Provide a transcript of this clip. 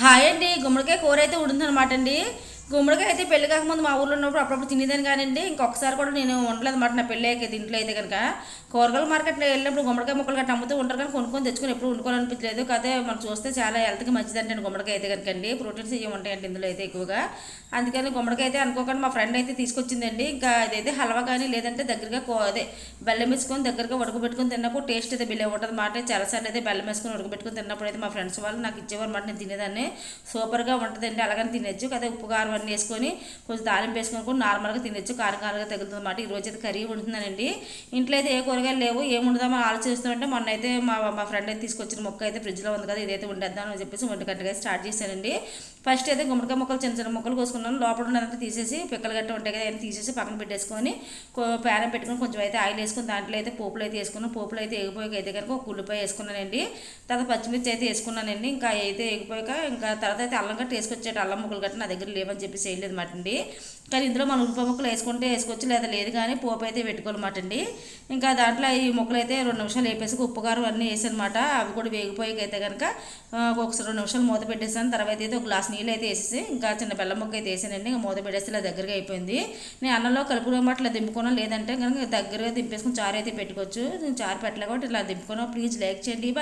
Hi అండి. గుమ్మడికాయ కూర అయితే ఉడుతుందన్నమాట అండి. గుమ్మడికాయ అయితే పెళ్లి కాకముందు మా ఊర్లో ఉన్నప్పుడు అప్పుడప్పుడు తినేదాన్ని కానివ్వండి. ఇంకొకసారి కూడా నేను వండలేదు అనమాట నా పెళ్ళి అయ్యాక ఇంట్లో అయితే కనుక. కూరగాయల మార్కెట్లో వెళ్ళినప్పుడు గుమ్మడికాయ ముక్కలు గట్రా అమ్ముతూ ఉంటారు కానీ కొనుక్కొని తెచ్చుకొని ఎప్పుడు వండుకోవాలనిపించలేదు. కాదే మనం చూస్తే చాలా హెల్త్కి మంచిదంటే గుమ్మడికాయ అయితే కనుకండి. ప్రోటీన్స్ ఇవి ఉంటాయండి ఇందులో అయితే ఎక్కువగా. అందుకని గుమ్మడికాయ అయితే అనుకోకుండా మా ఫ్రెండ్ అయితే తీసుకొచ్చిందండి. ఇంకా ఇదైతే హల్వా కానీ లేదంటే దగ్గరగా అదే బెల్లం వేసుకొని దగ్గరగా ఉడకబెట్టుకొని తిన్నప్పుడు టేస్ట్ అయితే బిల్లే ఉంటుంది మాట. చాలాసార్లు అయితే బెల్లం వేసుకొని ఉడకబెట్టుకొని తిన్నప్పుడు అయితే మా ఫ్రెండ్స్ వాళ్ళు నాకు ఇచ్చేవారు మాట. నేను తినేదాన్ని సూపర్గా ఉంటుందండి. అలాగని తినచ్చు కదా. ఉప్పు కారం అన్నీ వేసుకొని కొంచెం తాలింపు వేసుకొని కూడా నార్మల్గా తినచ్చు. కారం కారంగా తగులుతుంది అన్నమాట. ఈరోజు అయితే కర్రీ ఉంటున్నానండి. ఇంట్లో అయితే ఏ కూరగాయలు లేవు, ఏం వండుదామో ఆలోచిస్తుంటే మొన్న అయితే మా ఫ్రెండ్ అయితే తీసుకొచ్చిన మొక్క అయితే ఫ్రిడ్జ్లో ఉంది కదా, ఇదైతే వండేద్దాం అని చెప్పేసి వంటగట్టుగా స్టార్ట్ చేశానండి. ఫస్ట్ అయితే గుమ్మడికాయ ముక్కలు చిన్న చిన్న ముక్కలు కోసుకున్నాను. లోపల ఉన్నదంతా తీసేసి పిక్కలు గట్ట ఉంటాయి కదా, తీసేసి పక్కన పెట్టేసుకొని ప్యాన్ పెట్టుకొని కొంచెం అయితే ఆయిల్ వేసుకొని దాంట్లో అయితే పోపులు అయితే వేసుకున్నాను. పోపులు అయితే ఎగిపోయాక అయితే కనుక ఒక ఉల్లిపాయ వేసుకున్నానండి. తర్వాత పచ్చిమిర్చి అయితే వేసుకున్నానండి. ఇంకా అయితే ఎగిపోయాక ఇంకా తర్వాత అయితే అల్లం గట్ట వేసుకొచ్చేట అల్లం ముక్కలు గట్ట నా దగ్గర లేవని చెప్పేసి వేయలేదు మాట అండి. కానీ ఇందులో మనం ఉల్లిపాయ ముక్కలు వేసుకుంటే వేసుకోవచ్చు, లేదా లేదు కానీ పోపు అయితే పెట్టుకోవాలన్నమాట అండి. ఇంకా దాంట్లో ఈ ముక్కలు అయితే 2 నిమిషాలు వేపేసి ఉప్పు కారం అన్నీ వేసానమాట. అవి కూడా వేగిపోయాక అయితే కనుక ఒకసారి 2 నిమిషాలు మూత పెట్టేసాను. తర్వాత అయితే ఒక గ్లాస్ నీళ్ళు అయితే వేసేసి ఇంకా చిన్న బెల్లం ముక్క అయితే వేసానండి. ఇంకా మూత పెట్టేస్తే ఇలా దగ్గరగా అయిపోయింది. నేను అన్నంలో కలుపుకోవడం అట్లా దింపుకున్నాను, లేదంటే కనుక దగ్గరగా దింపేసుకుని చారు అయితే పెట్టుకోవచ్చు. నేను చారు పెట్టలే కాబట్టి ఇలా దింపుకున్నాను. ప్లీజ్ లైక్ చేయండి.